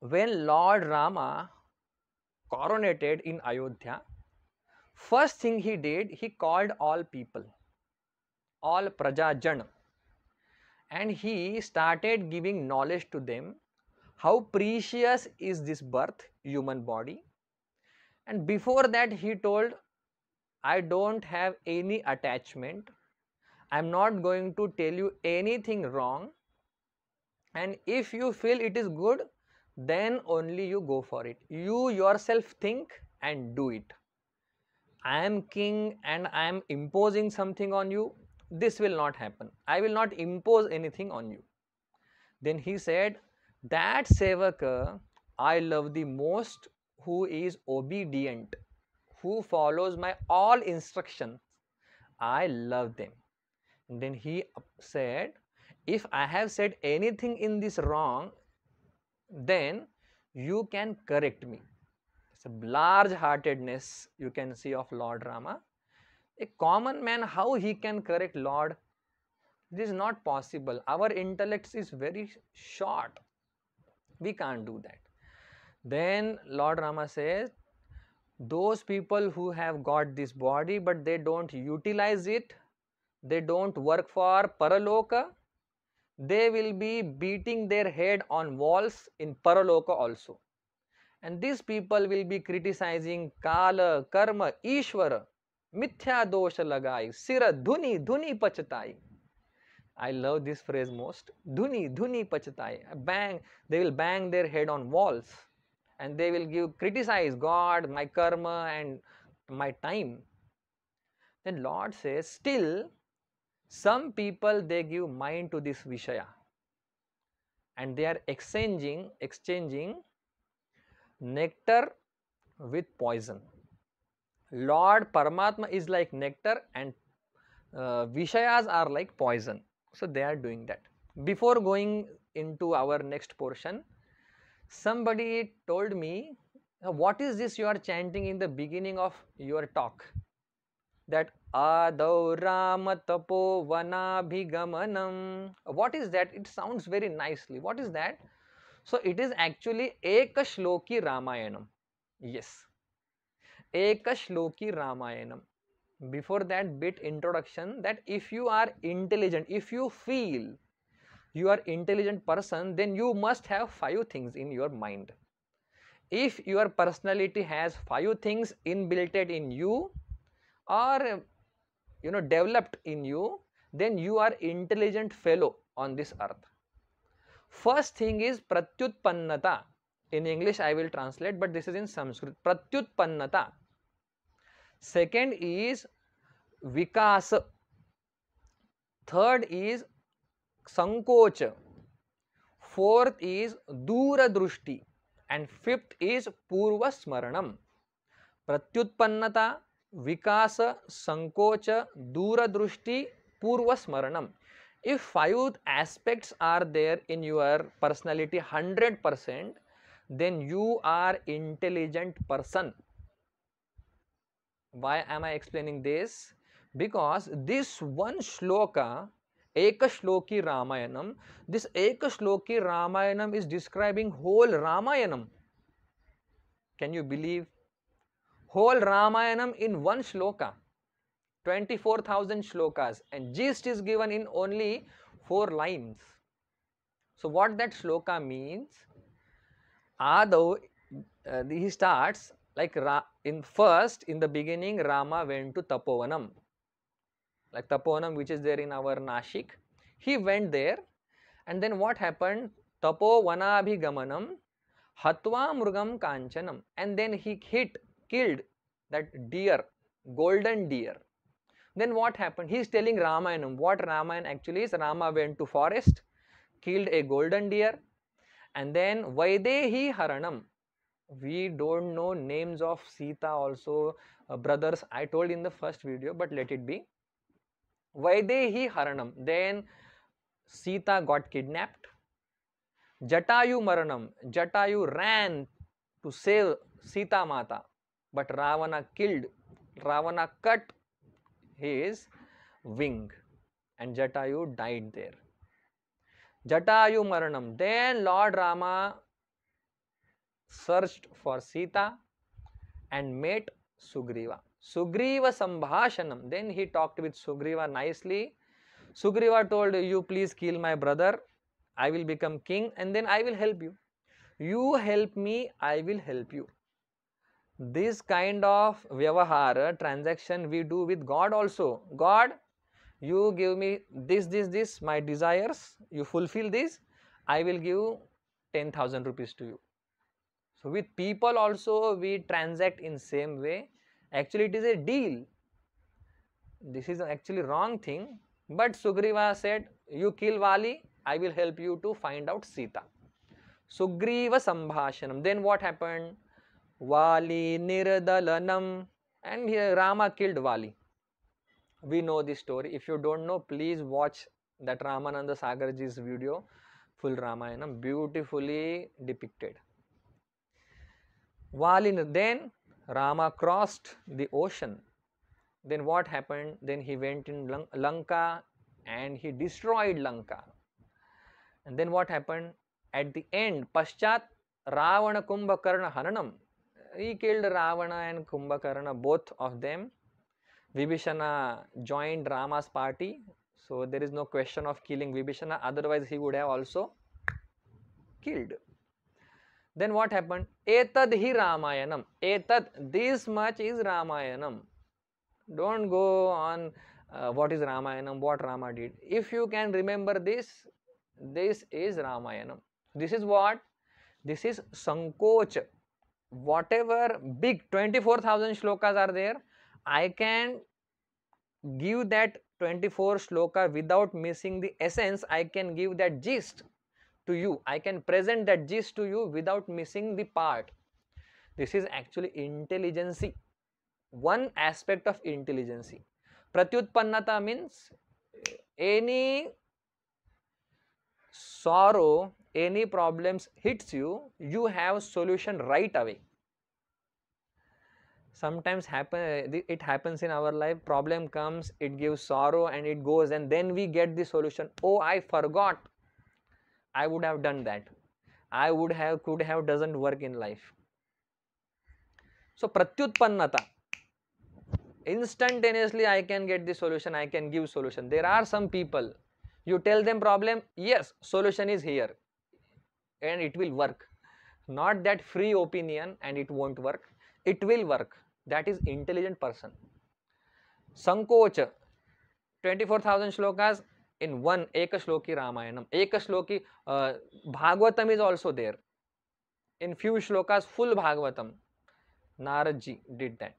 when Lord Rama coronated in Ayodhya, first thing he did, he called all people, all Prajajan, and he started giving knowledge to them how precious is this birth, human body. And before that, he told, I don't have any attachment. I'm not going to tell you anything wrong. And if you feel it is good, then only you go for it. You yourself think and do it. I am king and I am imposing something on you. This will not happen. I will not impose anything on you. Then he said, that Sevaka I love the most, who is obedient, who follows my all instructions. I love them. And then he said, if I have said anything in this wrong, then you can correct me. It's a large heartedness you can see of Lord Rama. A common man, how he can correct Lord? This is not possible. Our intellect is very short. We can't do that. Then Lord Rama says, those people who have got this body but they don't utilize it, they don't work for Paraloka, they will be beating their head on walls in Paraloka also. And these people will be criticizing Kala, Karma, Ishvara, Mithya dosha lagai, Sira dhuni dhuni pachatai. I love this phrase most. Dhuni dhuni pachatai. Bang, they will bang their head on walls and they will criticize God, my karma and my time. Then Lord says, still some people they give mind to this Vishaya and they are exchanging nectar with poison. Lord Paramatma is like nectar and Vishayas are like poison. So they are doing that. Before going into our next portion, somebody told me, what is this you are chanting in the beginning of your talk? That Adau Rama Tapo Vanabhigamanam. What is that? It sounds very nicely. What is that? So it is actually Ekashloki Ramayanam. Yes. Ekashloki Ramayanam. Before that bit introduction, that if you are intelligent, if you feel you are intelligent person, then you must have 5 things in your mind. If your personality has 5 things inbuilt in you or developed in you, then you are intelligent fellow on this earth. First thing is pratyutpannata. In English I will translate, but this is in Sanskrit. Pratyutpannata. Second is vikasa. Third is sankocha. Fourth is duradrushti. And fifth is purva smaranam. Pratyutpannata, vikasa, sankocha, duradrushti, purva smaranam. If 5 aspects are there in your personality 100%, then you are intelligent person. Why am I explaining this? Because this one shloka, Ekashloki Ramayanam, this Ekashloki Ramayanam is describing whole Ramayanam. Can you believe? Whole Ramayanam in one shloka. 24,000 shlokas, and gist is given in only 4 lines. So what that shloka means, Adau, he starts like in the beginning Rama went to Tapovanam, like Tapovanam which is there in our Nashik. He went there, and then what happened? Tapovanabhigamanam hatva mrugam kanchanam, and then he killed that deer, golden deer. Then what happened? He is telling Ramayanam. What Ramayan actually is? Rama went to forest, killed a golden deer, and then Vaidehi Haranam. We don't know names of Sita also, brothers. I told in the first video, but let it be. Vaidehi Haranam. Then Sita got kidnapped. Jatayu Maranam. Jatayu ran to save Sita Mata, but Ravana killed. Ravana cut his wing and Jatayu died there. Jatayu Maranam. Then Lord Rama searched for Sita and met Sugriva. Sugriva Sambhashanam. Then he talked with Sugriva nicely. Sugriva told, you please kill my brother. I will become king and then I will help you. You help me, I will help you. This kind of vyavahara, transaction we do with God also. God, you give me this, my desires, you fulfill this, I will give 10,000 rupees to you. So with people also we transact in same way. Actually it is a deal. This is actually wrong thing. But Sugriva said, you kill Vali, I will help you to find out Sita. Sugriva Sambhashanam. Then what happened? Vali Nirdalanam. And here Rama killed Vali. We know this story. If you don't know, please watch that Ramananda Sagarji's video, full Ramayanam, beautifully depicted. Then Rama crossed the ocean. Then what happened? Then he went in Lanka and he destroyed Lanka. And then what happened? At the end, Paschat Ravana Kumbhakarna Hananam. He killed Ravana and Kumbhakarna, both of them. Vibhishana joined Rama's party. So there is no question of killing Vibhishana. Otherwise he would have also killed. Then what happened? Etad hi Ramayanam. Etad, this much is Ramayanam. Don't go on what is Ramayanam, what Rama did. If you can remember this, this is Ramayanam. This is what? This is Sankoch. Whatever big 24,000 shlokas are there, I can give that 24 shloka without missing the essence. I can give that gist to you. I can present that gist to you without missing the part. This is actually intelligence. One aspect of intelligence. Pratyutpannata means any sorrow, any problems hits you, you have solution right away. Sometimes it happens in our life, problem comes, it gives sorrow and it goes, and then we get the solution. Oh, I forgot, I would have done that, I would have, could have, doesn't work in life. So pratyutpannata, instantaneously I can get the solution, I can give solution. There are some people, you tell them problem, yes, solution is here and it will work. Not that free opinion and it won't work, it will work. That is intelligent person. Sankocha, 24,000 shlokas in one Eka Shloki Ramayanam. Eka Shloki Bhagavatam is also there. In few shlokas, full Bhagavatam. Naradji did that.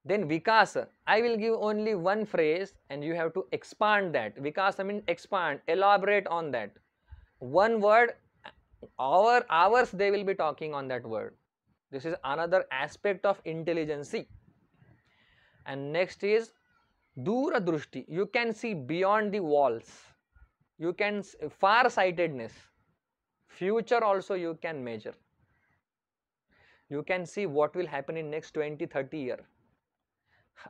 Then Vikasa, I will give only one phrase and you have to expand that. Vikasa means expand, elaborate on that. One word, hours they will be talking on that word. This is another aspect of intelligence. And next is Dura Drushti. You can see beyond the walls. You can far-sightedness. Future also you can measure. You can see what will happen in next 20-30 years.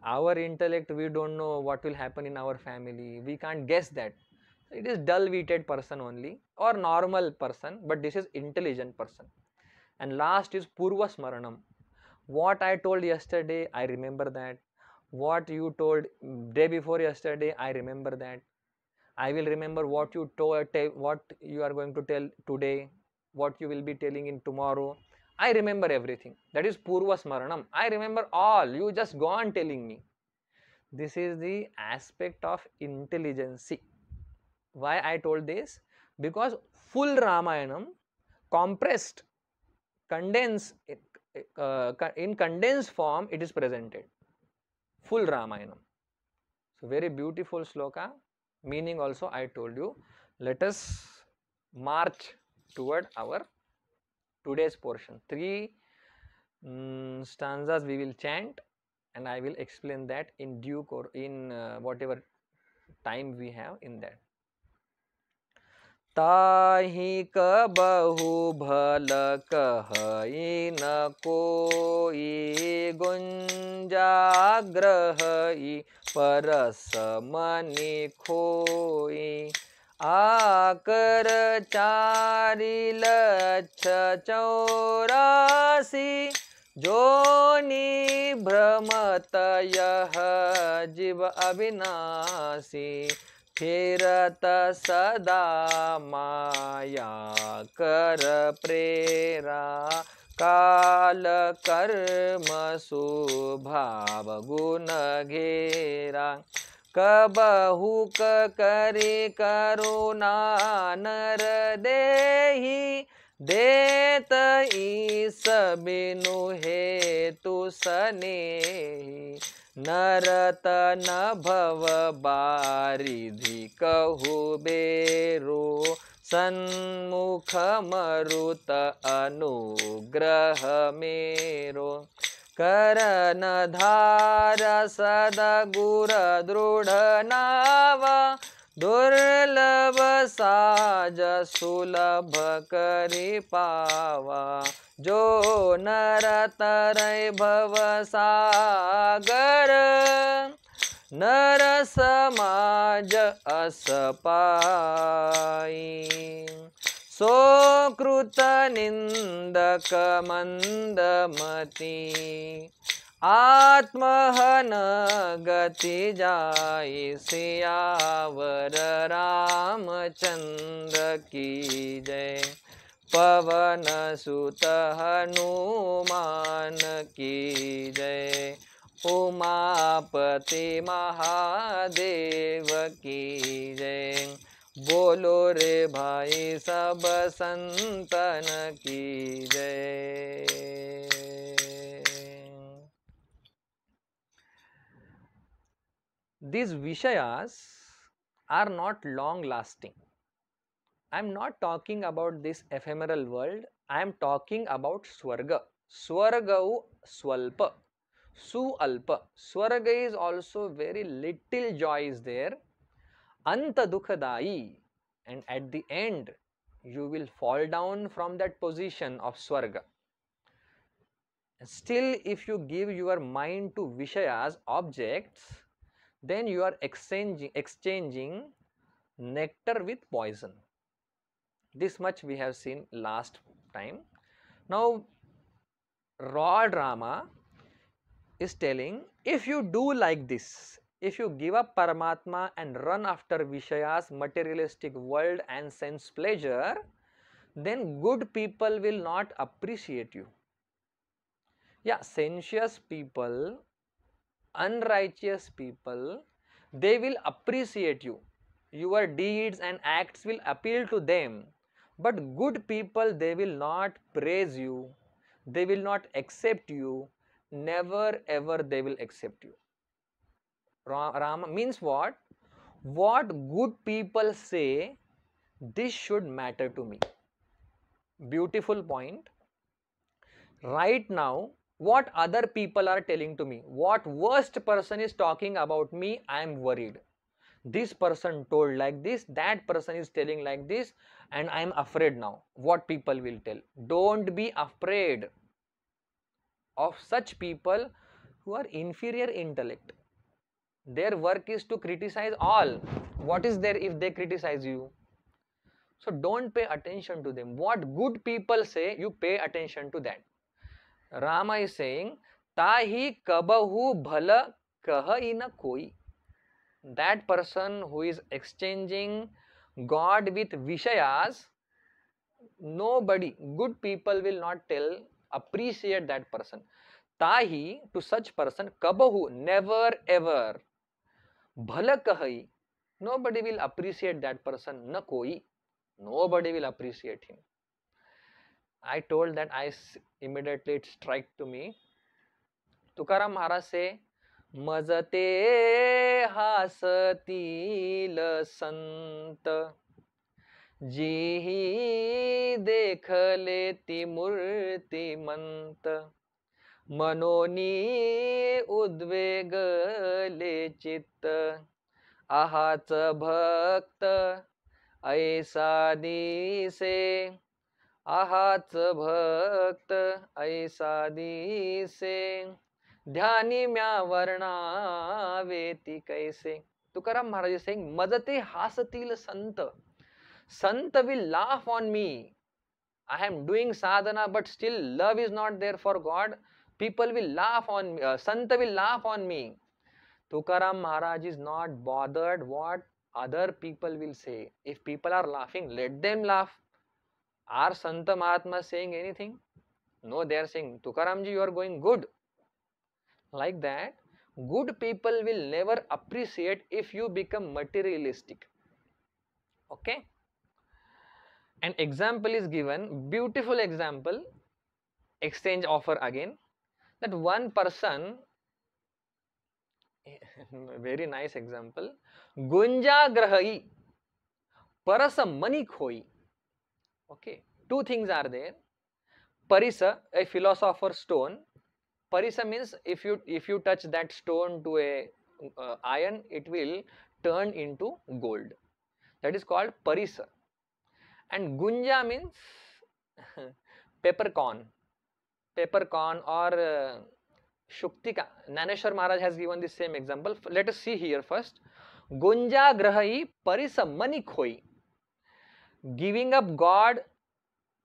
Our intellect, we don't know what will happen in our family. We can't guess that. It is dull-witted person only or normal person, but this is intelligent person. And last is Purva Smaranam. What I told yesterday, I remember that. What you told day before yesterday, I remember that. I will remember what you told, what you are going to tell today, what you will be telling in tomorrow. I remember everything. That is Purva Smaranam. I remember all. You just go on telling me. This is the aspect of intelligence. Why I told this? Because full Ramayanam, compressed, condensed, in condensed form it is presented. Full Ramayanam. So very beautiful sloka. Meaning also I told you. Let us march toward our today's portion. 3 stanzas we will chant and I will explain that in due course, in whatever time we have in that. ताहि कबहु भल कहई न कोई गुंजाग्रहई परस मनि खोई आकर 4,84,000 जोनि भ्रमत यह जीव अविनाशी फिरत सदा माया कर प्रेरा काल कर्म सुभाव गुण घेरा कबहुक करि करुणा नर देहि देत ईस बिनु हेतु सनेहि नरतन भव बारिधि कहु बेरो सन्मुख मरुत अनुग्रह मेरो करन धार सदगुर दृढ़ नावा दुर्लभ साज सुलभ करि पावा जो नर तरय भव सागर नर समाज अस पाई सो कृत निंदक मंदमती आत्महन गति जाय सियावर रामचंद्र की जय पवन सुत हनुमान की जय उमापति महादेव की जय बोलो रे भाई सब संतन की जय। These vishayas are not long lasting. I am not talking about this ephemeral world. I am talking about Swarga. Swargau swalpa, sualpa. Swarga is also very little joy is there. Anta dukhadai. And at the end, you will fall down from that position of Swarga. Still, if you give your mind to Vishayas, objects, then you are exchanging nectar with poison. This much we have seen last time. Now, Lord Rama is telling, if you do like this, if you give up Paramatma and run after Vishayas, materialistic world and sense pleasure, then good people will not appreciate you. Yeah, sensuous people, unrighteous people, they will appreciate you. Your deeds and acts will appeal to them. But good people, they will not praise you. They will not accept you. Never ever they will accept you. Rama means what? What good people say, this should matter to me. Beautiful point. Right now, what other people are telling to me, what worst person is talking about me, I am worried. This person told like this, that person is telling like this, and I am afraid now. What people will tell? Don't be afraid of such people who are inferior intellect. Their work is to criticize all. What is there if they criticize you? So don't pay attention to them. What good people say, you pay attention to that. Rama is saying, Tahi kabahu bhala kaha na koi. That person who is exchanging God with Vishayas, nobody, good people will not appreciate that person. Tahi, to such person, kabahu, never ever. Bhala kahai, nobody will appreciate that person. Na koi, nobody will appreciate him. I told that immediately it struck to me. Tukaram Maharaj say, मजते हासतील संत जेही देखले ती मूर्तिमंत मनोनी उद्वेगले चित्त आहाच भक्त ऐसा दिसे आहाच भक्त ऐसा दिसे ध्यानी म्या वर्णावेती कैसे. तुकाराम महाराज is saying, मजते हासतील Sant. Sant will laugh on me. I am doing sadhana, but still love is not there for God. People will laugh on me. Sant will laugh on me. Tukaram Maharaj is not bothered what other people will say. If people are laughing, let them laugh. Are Santa Mahatma saying anything? No, they are saying, Tukaramji, you are going good. Like that, good people will never appreciate if you become materialistic. Okay? An example is given, beautiful example, exchange offer again, that one person, very nice example, Gunja Grahai, Parasa Mani Khoi. Okay, two things are there. Parisa, a philosopher's stone. Parisa means if you touch that stone to a iron, it will turn into gold. That is called parisa. And gunja means peppercorn. Peppercorn or shuktika. Naneshwar Maharaj has given the same example. Let us see here first. Gunja grahai parisa mani khoi. Giving up God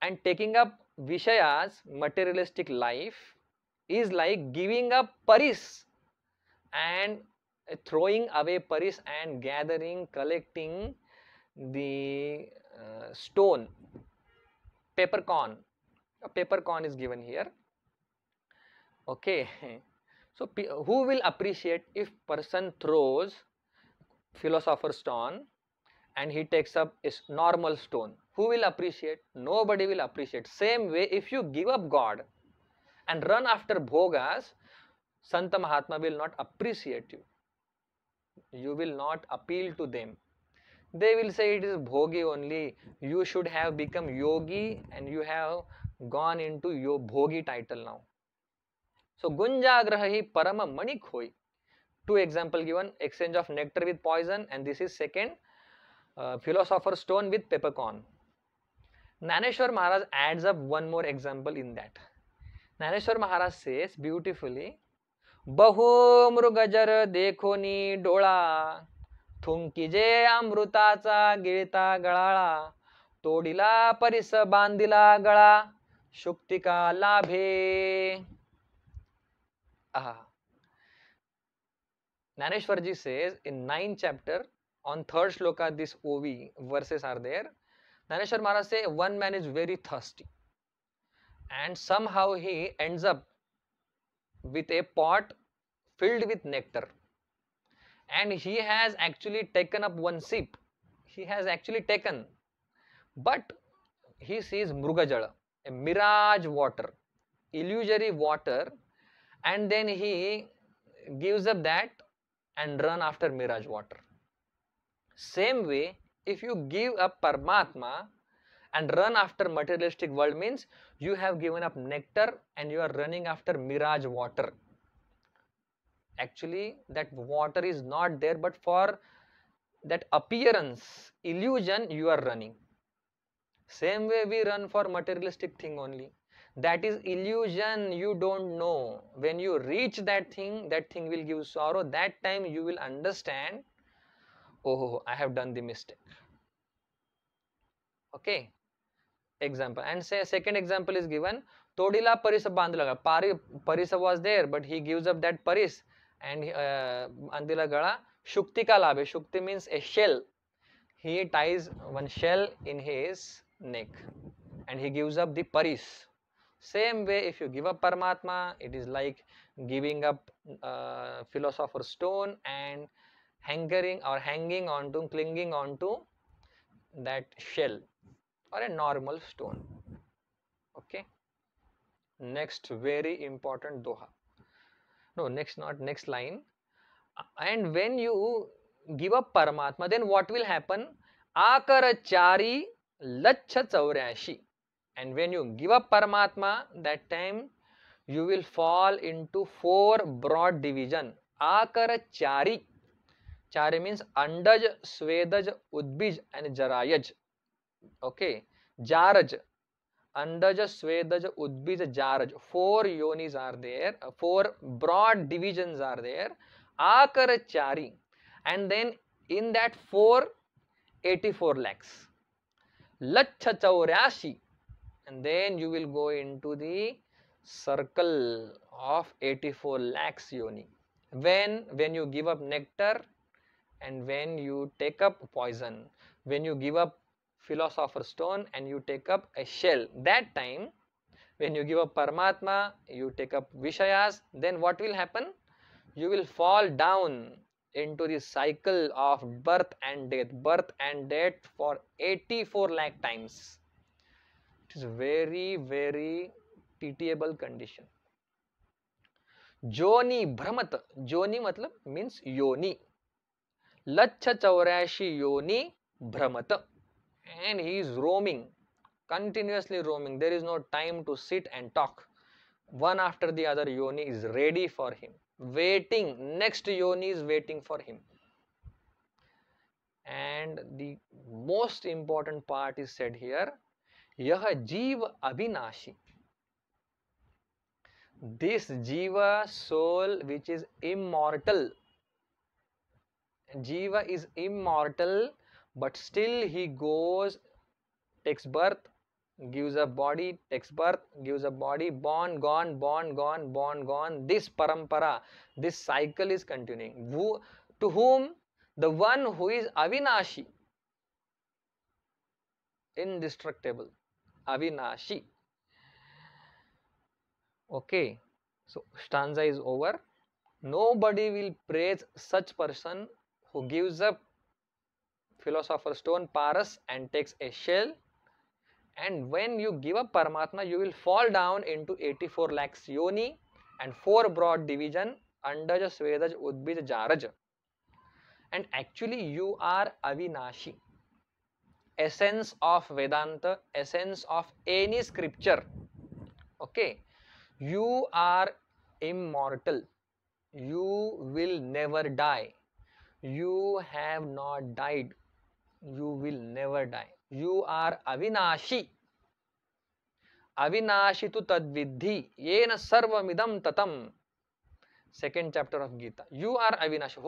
and taking up Vishayas, materialistic life, is like giving up paris and throwing away paris and gathering, collecting the stone, peppercorn. A peppercorn is given here. Okay. So who will appreciate if person throws philosopher's stone and he takes up a normal stone? Who will appreciate? Nobody will appreciate. Same way, if you give up God and run after bhogas, Santa Mahatma will not appreciate you. You will not appeal to them. They will say it is bhogi only. You should have become yogi and you have gone into your bhogi title now. So Gunjagrahi Parama Mani Khoi. Two example given, exchange of nectar with poison, and this is second, philosopher's stone with peppercorn. Naneshwar Maharaj adds up one more example in that. Naneshwar Maharaj says beautifully, Bahu mrugajar dekhoni dola, थुंकीजे अमृताचा गिळता गळाळा, तोडिला परिस बांधिला गळा, शुक्तिका लाभे. Naneshwarji says in 9th chapter on 3rd shloka, this OV verses are there. Naneshwar Maharaj says one man is very thirsty and somehow he ends up with a pot filled with nectar, and he has actually taken up one sip. He has actually taken, but he sees mrugajala, a mirage water, illusory water, and then he gives up that and run after mirage water. Same way, if you give up Paramatma and run after materialistic world, means you have given up nectar and you are running after mirage water. Actually, that water is not there, but for that appearance, illusion, you are running. Same way we run for materialistic thing only. That is illusion, you don't know. When you reach that thing will give sorrow. That time you will understand, oh, I have done the mistake. Okay. Example. And say second example is given, Todila Parisa Bandlaga. Parisa was there, but he gives up that Paris and Andila Gala. Shuktika Labe. Shukti means a shell. He ties one shell in his neck and he gives up the Paris. Same way, if you give up Paramatma, it is like giving up philosopher's stone and hanging onto, clinging onto that shell or a normal stone. Okay. Next, very important doha. No, next line. And when you give up Paramatma, then what will happen? Akarachari lachha chauryashi. And when you give up Paramatma, that time you will fall into 4 broad division. Akarachari. Chari means Andaj, Svedaj, Udbij and Jarayaj. Okay. Jaraj. Andaj, Svedaj, Udbij, Jaraj. 4 yonis are there. 4 broad divisions are there. Akarachari. And then in that 84 lakhs. Lachha Chauryashi, and then you will go into the circle of 84 lakhs yoni. When you give up nectar and when you take up poison, when you give up philosopher's stone and you take up a shell, that time when you give up Paramatma, you take up Vishayas, then what will happen? You will fall down into the cycle of birth and death for 84 lakh times. It is very, very pitiable condition. Joni Brahmat, Joni matlab means yoni. Lachha Chaurashi yoni Brahmat. And he is roaming, continuously roaming. There is no time to sit and talk. One after the other yoni is ready for him, waiting. Next yoni is waiting for him. And the most important part is said here, Yah Jeev Abhinashi. This Jiva soul which is immortal. Jiva is immortal, but still he goes, takes birth, gives a body, takes birth, gives a body, born, gone, born, gone, born, gone. This parampara, this cycle is continuing. To whom? The one who is Avinashi, indestructible, Avinashi. Okay, so stanza is over. Nobody will praise such person who gives up philosopher's stone, paras, and takes a shell. And when you give up Paramatma, you will fall down into 84 lakhs yoni and 4 broad division, Andaj, Svedaj, Udbij, Jaraj. And actually you are Avinashi. Essence of Vedanta, essence of any scripture. Okay, you are immortal. You will never die. You have not died. You will never die. You are Avinashi. Avinashi tu tadvidhi yena sarvamidam tatam. Second chapter of Gita. You are Avinashi.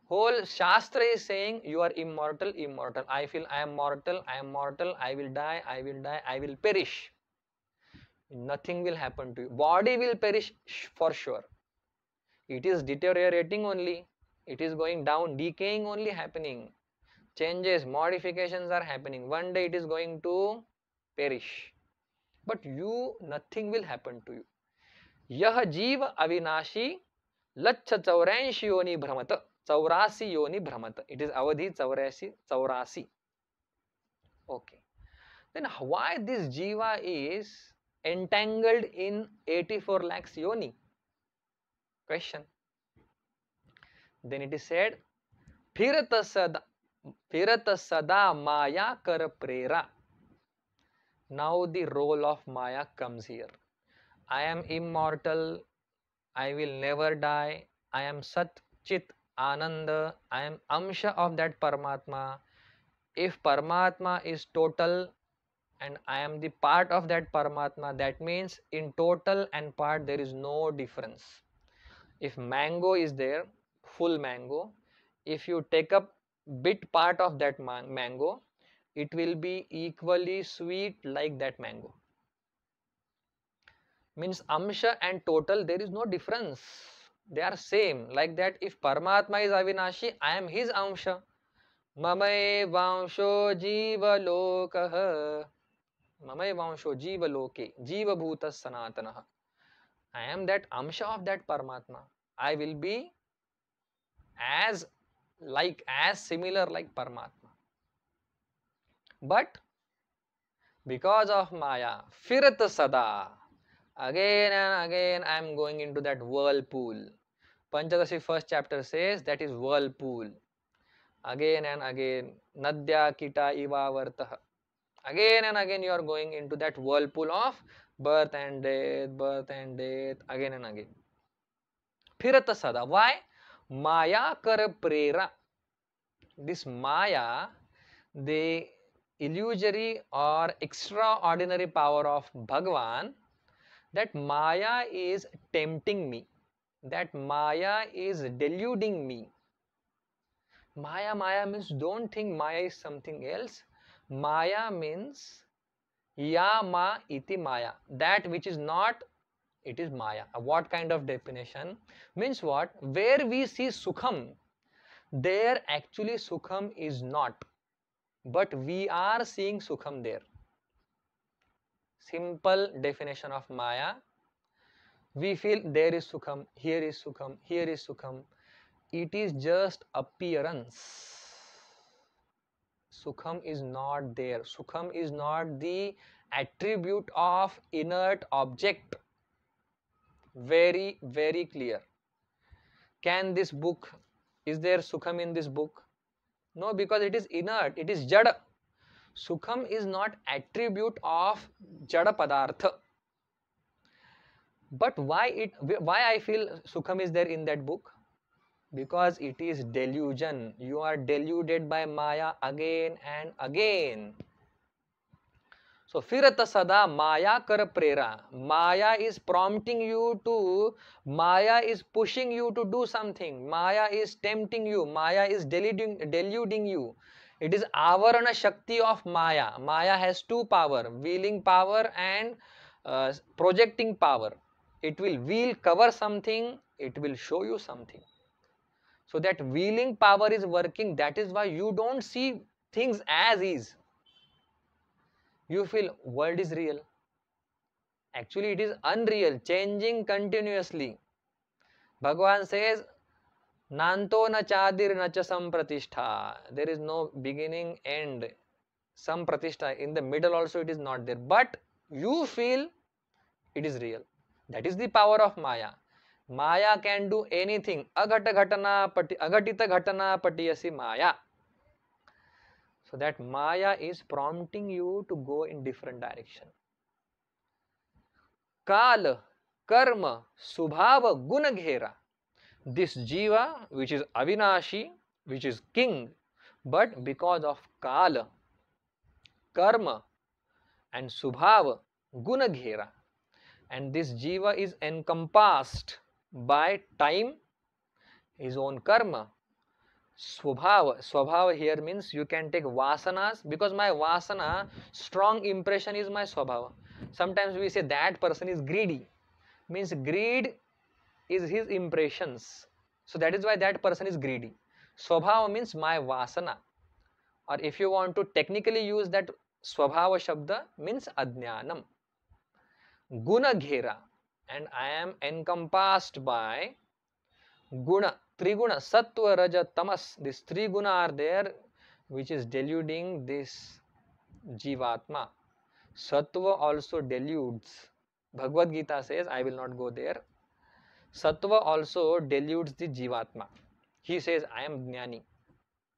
Whole Shastra is saying you are immortal, immortal. I feel I am mortal, I am mortal, I will die, I will die, I will perish. Nothing will happen to you. Body will perish for sure. It is deteriorating only. It is going down, decaying only happening. Changes, modifications are happening. One day it is going to perish. But you, nothing will happen to you. Yah Jeev Avinashi Lachha Chauryanshi Yoni Brahmata. Chaurasi Yoni Brahmata. It is Avadhi Chaurasi. Okay. Then why this Jiva is entangled in 84 lakhs Yoni? Question. Then it is said, Phirata Sada Maya Kar Prera. Now the role of Maya comes here. I am immortal, I will never die, I am Sat, Chit, Ananda, I am Amsha of that Paramatma. If Paramatma is total and I am the part of that Paramatma, that means in total and part there is no difference. If mango is there, full mango, if you take up bit part of that mango, it will be equally sweet like that mango. Means Amsha and total, there is no difference. They are same. Like that, if Paramatma is Avinashi, I am his Amsha. Mamay Vansho Jiva Lokah. Mamay Vansho Jiva Loke. Jiva Bhuta Sanatana. I am that Amsha of that Paramatma. I will be as similar like Paramatma. But because of Maya, Firat Sada. Again and again I am going into that whirlpool. Panchadasi first chapter says that is whirlpool. Again and again, Nadya Kita Iva Vartaha. Again and again you are going into that whirlpool of birth and death, again and again. Phirata Sada. Why? Maya Kar Prera. This Maya, the illusory or extraordinary power of Bhagavan, that Maya is tempting me. That Maya is deluding me. Maya means don't think Maya is something else. Maya means ya ma iti maya. That which is not, it is maya. What kind of definition? Means what? Where we see sukham, there actually sukham is not. But we are seeing sukham there. Simple definition of maya. We feel there is sukham, here is sukham, here is sukham. It is just appearance. Sukham is not there. Sukham is not the attribute of inert object. Very, very clear. Can this book, is there sukham in this book? No, because it is inert, it is jada. Sukham is not attribute of jada padartha. But why I feel sukham is there in that book? Because it is delusion. You are deluded by maya again and again. So फिरत sada maya kar prera. Maya is prompting you to, Maya is pushing you to do something. Maya is tempting you. Maya is deluding you. It is avarana shakti of Maya. Maya has two power, wheeling power and projecting power. It will cover something, it will show you something. So that wheeling power is working. That is why you don't see things as is. You feel world is real. Actually, it is unreal, changing continuously. Bhagavan says, Nanto na chadir na cha sampratishtha. There is no beginning, end. Sampratishtha. In the middle also it is not there. But you feel it is real. That is the power of Maya. Maya can do anything. Agatita ghatana patiyasi Maya. So that Maya is prompting you to go in different direction. Kal, karma, subhava, guna ghera. This jiva, which is Avinashi, which is king, but because of Kala, karma, and subhava, guna ghera, and this jiva is encompassed by time, his own karma. Swabhava here means you can take vasanas, because my vasana, strong impression is my swabhava. Sometimes we say that person is greedy, means greed is his impressions. So that is why that person is greedy. Swabhava means my vasana. Or if you want to technically use that swabhava shabda, means adnyanam. Guna ghera, and I am encompassed by guna, triguna, sattva, raja, tamas. These three guna are there, which is deluding this jivatma. Sattva also deludes. Bhagavad Gita says, I will not go there. Sattva also deludes the jivatma. He says, I am jnani.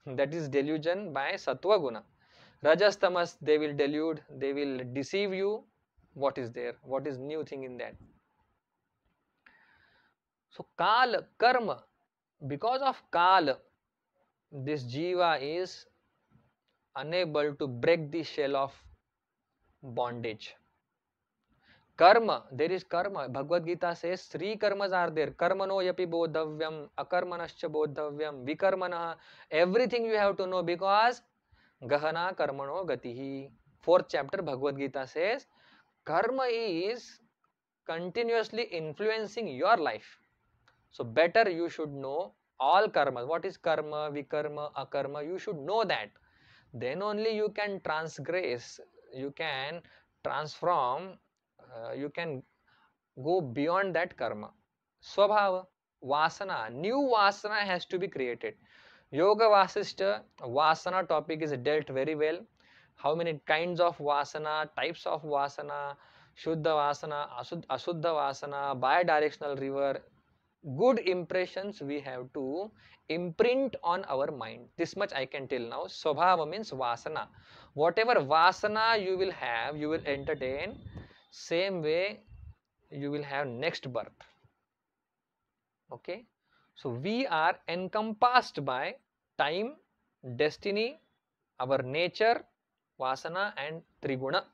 That is delusion by sattva guna. Rajas, tamas, they will delude, they will deceive you. What is there? What is new thing in that? So Kal, karma, because of Kal, this jiva is unable to break the shell of bondage. Karma, there is karma. Bhagavad Gita says three karmas are there. Karmano yapi bodhavyam, akarmanascha bodhavyam, vikarmana. Everything you have to know, because gahana karmano gatihi. 4th chapter Bhagavad Gita says karma is continuously influencing your life. So better you should know all karmas. What is karma, vikarma, akarma? You should know that. Then only you can transgress, you can transform, you can go beyond that karma. Swabhava, vasana, new vasana has to be created. Yoga Vasishta, vasana topic is dealt very well. How many kinds of vasana, types of vasana, Shuddha vasana, Asuddha vasana, bi-directional river. Good impressions we have to imprint on our mind. This much I can tell now. Swabhava means vasana. Whatever vasana you will have, you will entertain. Same way you will have next birth. Okay. So we are encompassed by time, destiny, our nature, vasana and triguna.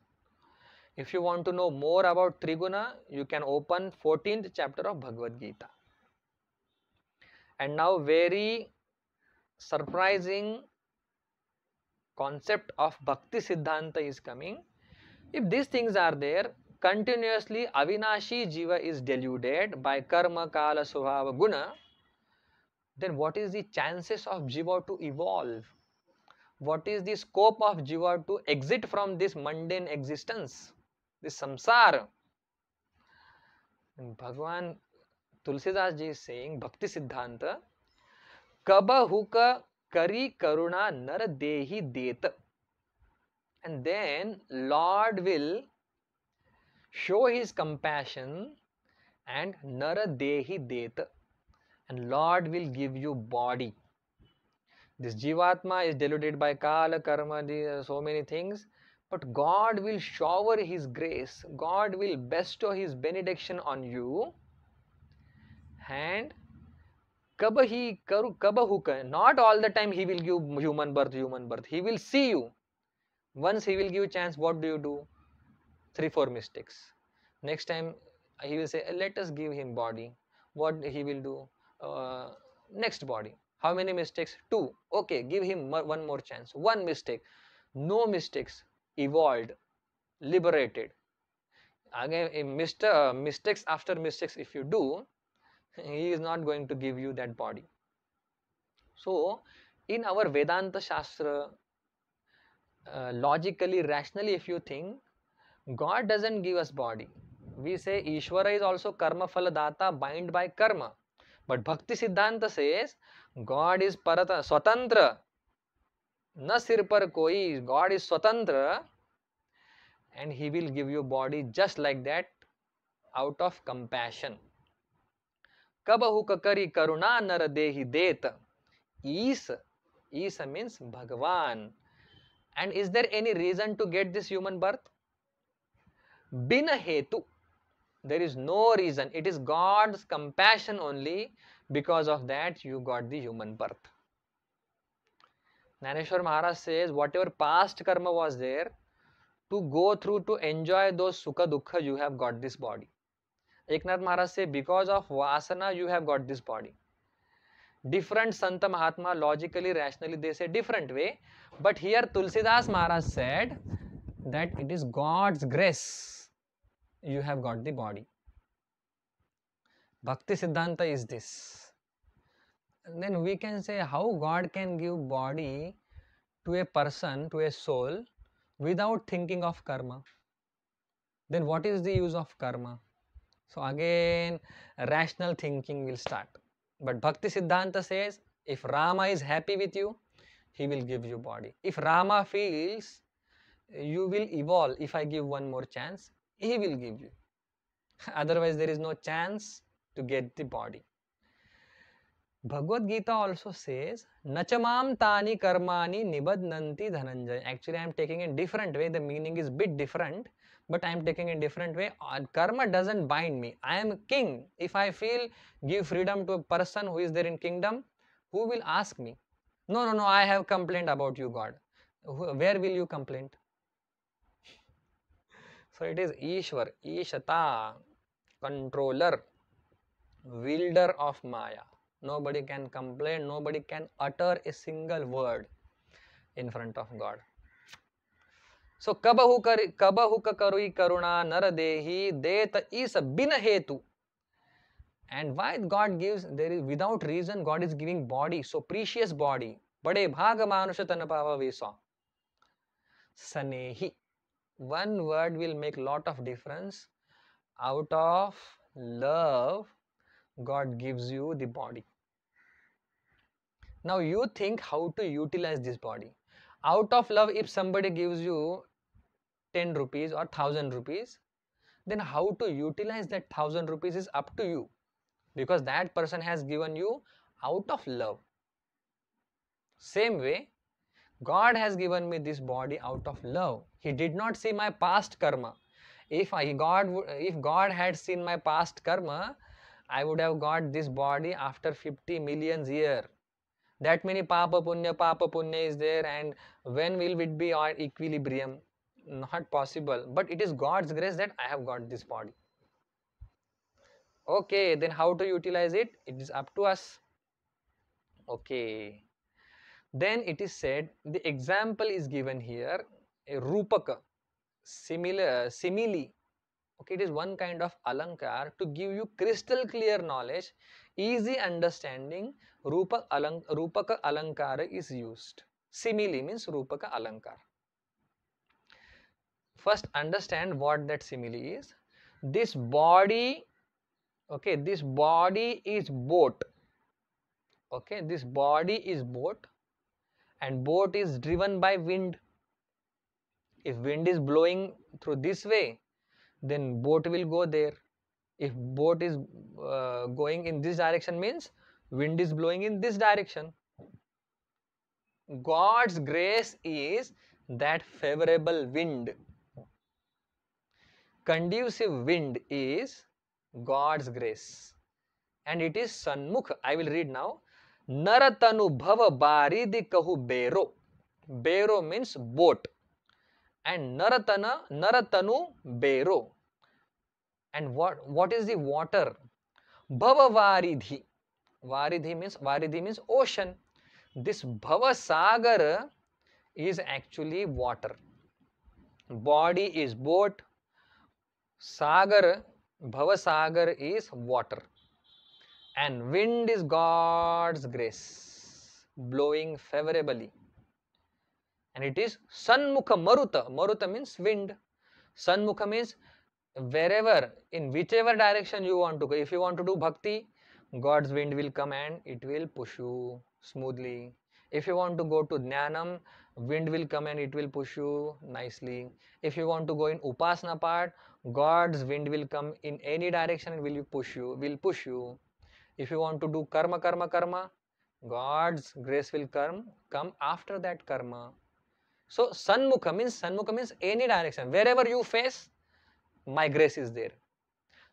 If you want to know more about triguna, you can open 14th chapter of Bhagavad Gita. And now very surprising concept of Bhakti Siddhanta is coming, if these things are there, continuously Avinashi Jiva is deluded by Karma, Kala, Swabhava, Guna, then what is the chances of Jiva to evolve? What is the scope of Jiva to exit from this mundane existence, this samsara? And Bhagavan Tulsidas ji is saying, Bhakti Siddhanta, Kaba Huka Kari Karuna Nar Dehi Det. And then Lord will show his compassion and Nara Dehi Det. And Lord will give you body. This Jivatma is deluded by Kala, Karma, so many things. But God will shower His grace. God will bestow His benediction on you. And Kabahuka, not all the time He will give human birth, human birth. He will see you. Once He will give a chance, what do? 3-4 mistakes. Next time He will say, let us give him body. What He will do? Next body. How many mistakes? 2. Okay, give him one more chance. 1 mistake. No mistakes. Evolved. Liberated. Again, mistakes after mistakes if you do, He is not going to give you that body. So, in our Vedanta Shastra, logically, rationally if you think, God doesn't give us body. We say Ishvara is also karma phala data, bind by karma. But Bhakti Siddhanta says God is parata, swatantra. Na sir par koi, God is swatantra and He will give you body just like that out of compassion. Kabahu kakari karuna nar dehi det. Isa means Bhagavan. And is there any reason to get this human birth? Bina hetu. There is no reason. It is God's compassion only. Because of that, you got the human birth. Naneshwar Maharaj says, whatever past karma was there, to go through, to enjoy those sukha dukha, you have got this body. Eknath Maharaj says, because of vasana, you have got this body. Different Santa Mahatma, logically, rationally, they say different way. But here Tulsidas Maharaj said that it is God's grace. You have got the body. Bhakti Siddhanta is this. And then we can say how God can give body to a person, to a soul, without thinking of karma. Then what is the use of karma? So again, rational thinking will start. But Bhakti Siddhanta says, if Rama is happy with you, he will give you body. If Rama feels you will evolve, if I give one more chance, he will give you. Otherwise, there is no chance to get the body. Bhagavad Gita also says, Nachamam tani karmani nibadnanti dhananjay. Actually, I am taking a different way. The meaning is bit different, but I am taking a different way. Karma doesn't bind me. I am king. If I feel give freedom to a person who is there in kingdom, who will ask me? No, I have complained about you, God. Where will you complain? So it is Ishwar, Ishata, controller, wielder of Maya. Nobody can complain, nobody can utter a single word in front of God. So, kabahu ka karui karuna naradehi deta is a bina hetu. And why God gives, there is without reason, God is giving body, so precious body. Bade bhaga manusha tanapava vesa. Sanehi. One word will make lot of difference. Out of love, God gives you the body. Now you think how to utilize this body. Out of love, if somebody gives you 10 rupees or 1000 rupees, then how to utilize that 1000 rupees is up to you. Because that person has given you out of love. Same way, God has given me this body out of love. He did not see my past karma. If God had seen my past karma, I would have got this body after 50 million years. That many papa punya is there, and when will it be on equilibrium? Not possible. But it is God's grace that I have got this body. Okay, then how to utilize it? It is up to us. Okay. Then it is said, the example is given here, a rupaka, similar, simile. Okay, it is one kind of alankar to give you crystal clear knowledge, easy understanding. Rupaka alankara is used. Simile means rupaka alankar. First understand what that simile is. This body, okay, this body is boat. Okay, this body is boat, and boat is driven by wind. If wind is blowing through this way, then boat will go there. If boat is going in this direction, means wind is blowing in this direction. God's grace is that favorable wind. Conducive wind is God's grace, and it is Sanmukh. I will read now. Naratanu bhava baridi kahu bero. Bero means boat, and naratanu bero. And what is the water? Bhava varidhi. Varidhi means ocean. This bhava sagar is actually water. Body is boat. Sagar, bhava sagar is water. And wind is God's grace, blowing favorably. And it is Sanmukha Maruta. Maruta means wind. Sanmukha means wherever, in whichever direction you want to go. If you want to do bhakti, God's wind will come and it will push you smoothly. If you want to go to Jnanam, wind will come and it will push you nicely. If you want to go in Upasana part, God's wind will come in any direction and will push you. If you want to do karma, God's grace will come after that karma. So Sanmukha means any direction. Wherever you face, my grace is there.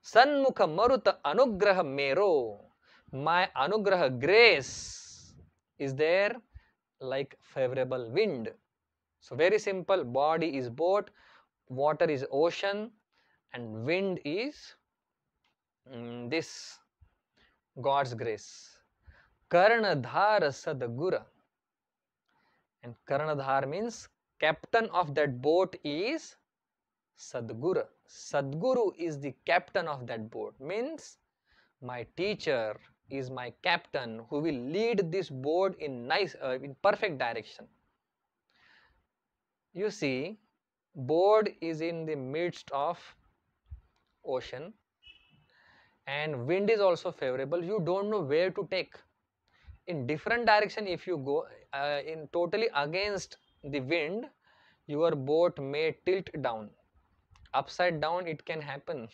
Sanmukha Maruta Anugraha Mero. My Anugraha grace is there like favorable wind. So very simple. Body is boat, water is ocean, and wind is this God's grace. Karnadhar Sadgura. And Karnadhar means captain of that boat is Sadguru. Sadguru is the captain of that boat. Means my teacher is my captain who will lead this boat in in perfect direction. You see, boat is in the midst of ocean, and wind is also favorable. You don't know where to take. In different direction, if you go in totally against the wind, your boat may tilt down. Upside down it can happen.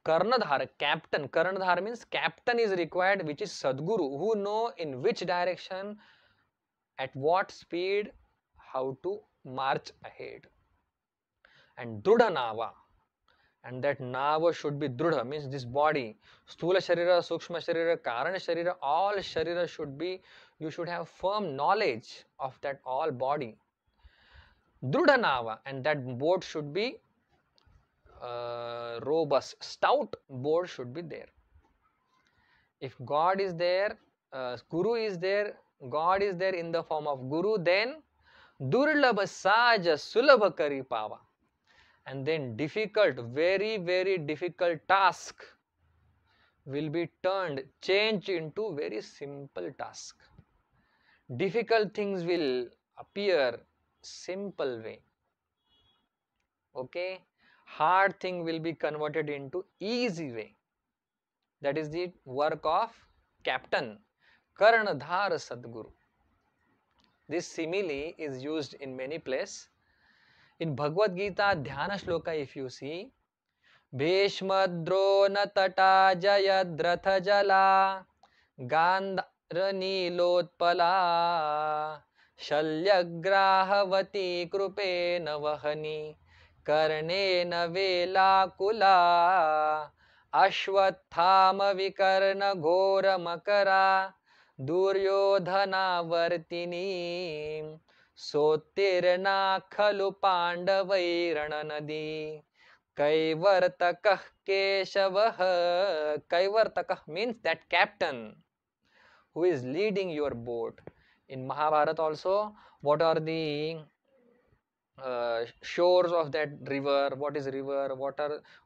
Karnadhar, captain. Karnadhar means captain is required, which is Sadguru, who know in which direction, at what speed, how to march ahead. And Drudha Nava. And that Nava should be Drudha, means this body. Sthula Sharira, Sukshma Sharira, Karana Sharira, all Sharira should be, you should have firm knowledge of that all body. Drudha Nava, and that boat should be robust, stout board should be there. If God is there, Guru is there, God is there in the form of Guru, then Durlabha Saja Sulabha Kari Pava. And then difficult, very, very difficult task will be changed into very simple task. Difficult things will appear simple way. Okay? Hard thing will be converted into easy way. That is the work of captain, Karnadhar Sadguru. This simile is used in many places. In Bhagavad Gita Dhyana Shloka, if you see, Bhishmadrona Tata Jayadratha Jala Gandhara Nilotpala Shalyagrahavati Krupena Vahani Karnena Velakula Ashwathama Vikarna Ghora Makara Duryodhana Vartini Sotirna Khalu Pandavairana Nadi Kaivartakah Keshavah. Kaivartakah means that captain who is leading your boat. In Mahabharata also, what are the shores of that river, what is river, what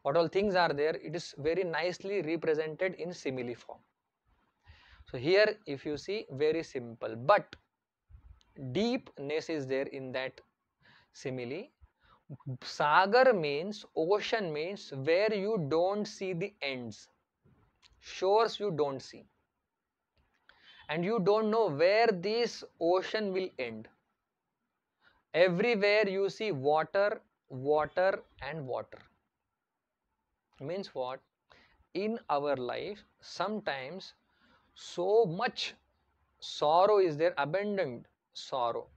all things are there, it is very nicely represented in simile form. So here if you see, very simple, but deepness is there in that simile. Sagar means, ocean means where you don't see the ends, shores you don't see, and you don't know where this ocean will end. Everywhere you see water, water and water. Means what? In our life, sometimes so much sorrow is there, abundant sorrow,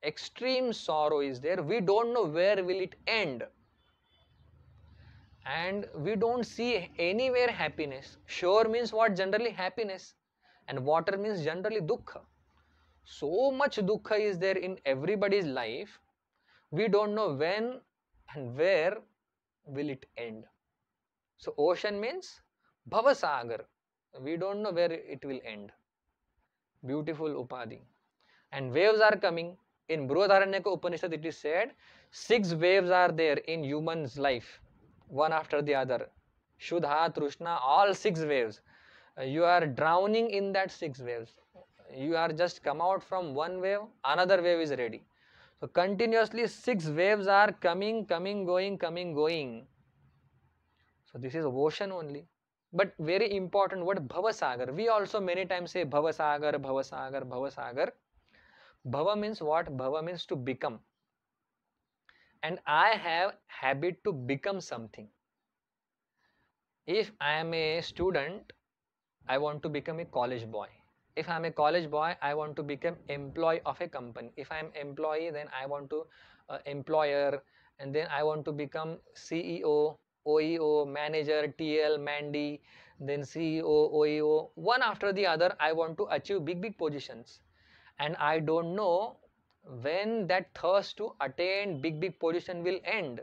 extreme sorrow is there, we don't know where will it end, and we don't see anywhere happiness. Shore means what? Generally happiness, and water means generally dukkha. So much dukkha is there in everybody's life, we don't know when and where will it end. So ocean means Bhavasagar, we don't know where it will end. Beautiful Upadhi. And waves are coming. In Brihadaranyaka Upanishad it is said, 6 waves are there in human's life, one after the other. Shudha, Trishna, all 6 waves. You are drowning in that 6 waves. You are just come out from one wave, another wave is ready. So continuously 6 waves are coming, going, going. So this is ocean only. But very important word, Bhavasagar. We also many times say Bhavasagar, Bhavasagar, Bhavasagar. Bhava means what? Bhava means to become. And I have habit to become something. If I am a student, I want to become a college boy. If I am a college boy, I want to become employee of a company. If I am employee, then I want to employer, and then I want to become CEO, OEO, manager, TL, Mandy, then CEO, OEO. One after the other, I want to achieve big positions. And I don't know when that thirst to attain big position will end.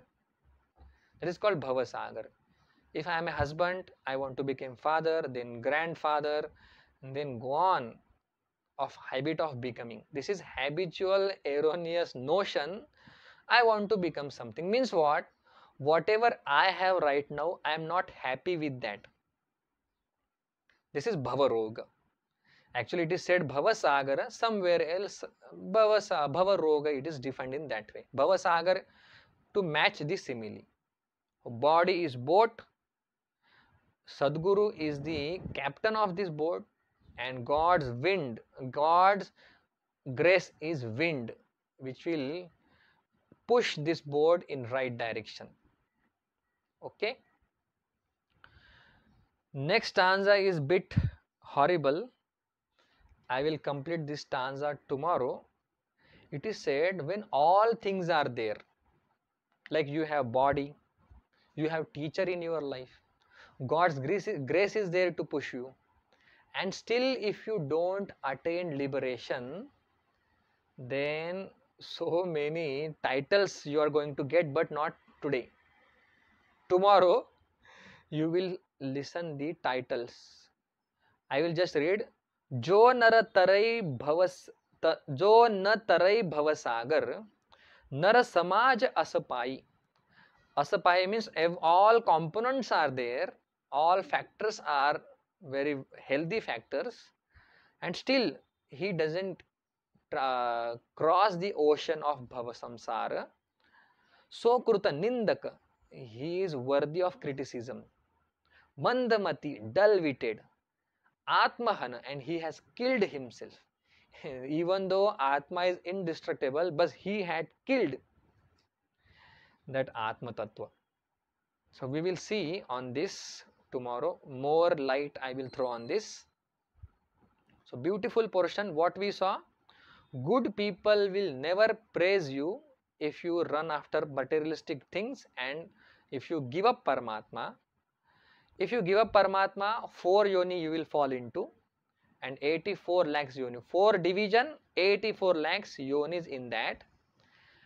That is called Bhavasagar. If I am a husband, I want to become father, then grandfather, and then go on of habit of becoming. This is habitual erroneous notion. I want to become something. Means what? Whatever I have right now, I am not happy with that. This is Bhavaroga. Actually, it is said Bhavasagara, somewhere else Bhavaroga, it is defined in that way. Bhavasagar, to match the simile. Body is boat, Sadguru is the captain of this boat, and God's wind, God's grace is wind, which will push this boat in right direction. Okay. Next stanza is bit horrible. I will complete this stanza tomorrow. It is said, when all things are there, like you have body, you have teacher in your life, God's grace is there to push you, and still if you don't attain liberation, then so many titles you are going to get, but not today. Tomorrow you will listen the titles. I will just read. Jo nara tarai bhavas jo na tarai bhavasagar nara samaj asapai. Asapai means all components are there, all factors are very healthy factors, and still he doesn't cross the ocean of bhava samsara. So kruta nindaka, he is worthy of criticism. Mandamati, dull-witted. Atmahana, and he has killed himself. Even though Atma is indestructible, but he had killed that Atma Tattva. So we will see on this tomorrow. More light I will throw on this. So beautiful portion, what we saw. Good people will never praise you if you run after materialistic things and if you give up Paramatma. If you give up Paramatma, 4 yoni you will fall into, and 84 lakhs yoni. 4 division, 84 lakhs yonis in that.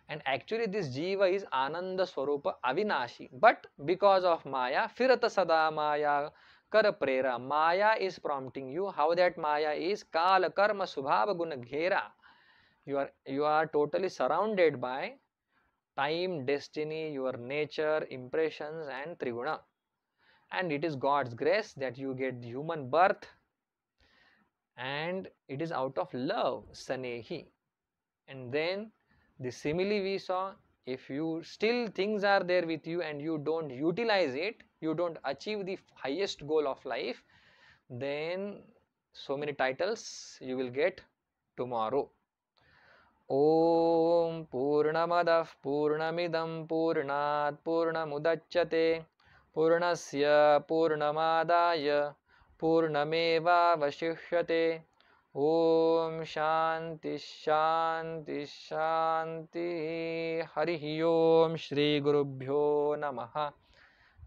And actually this Jiva is Ananda Swarupa Avinashi. But because of Maya, Firata Sada Maya, kar prera. Maya is prompting you. How that Maya is? Kala karma subhava guna ghera. You are totally surrounded by time, destiny, your nature, impressions, and triguna. And it is God's grace that you get human birth, and it is out of love, sanehi. And then the simile we saw, if you still things are there with you and you don't utilize it, you don't achieve the highest goal of life, then so many titles you will get tomorrow. Om Purnamadah Purnamidam Purnat Purnamudachyate Purnasya Purnamadaya Purnameva Vashishyate. Om Shanti Shanti Shanti. Harihi Om Shri Gurubhyo Namaha.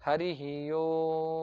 Harihi Om.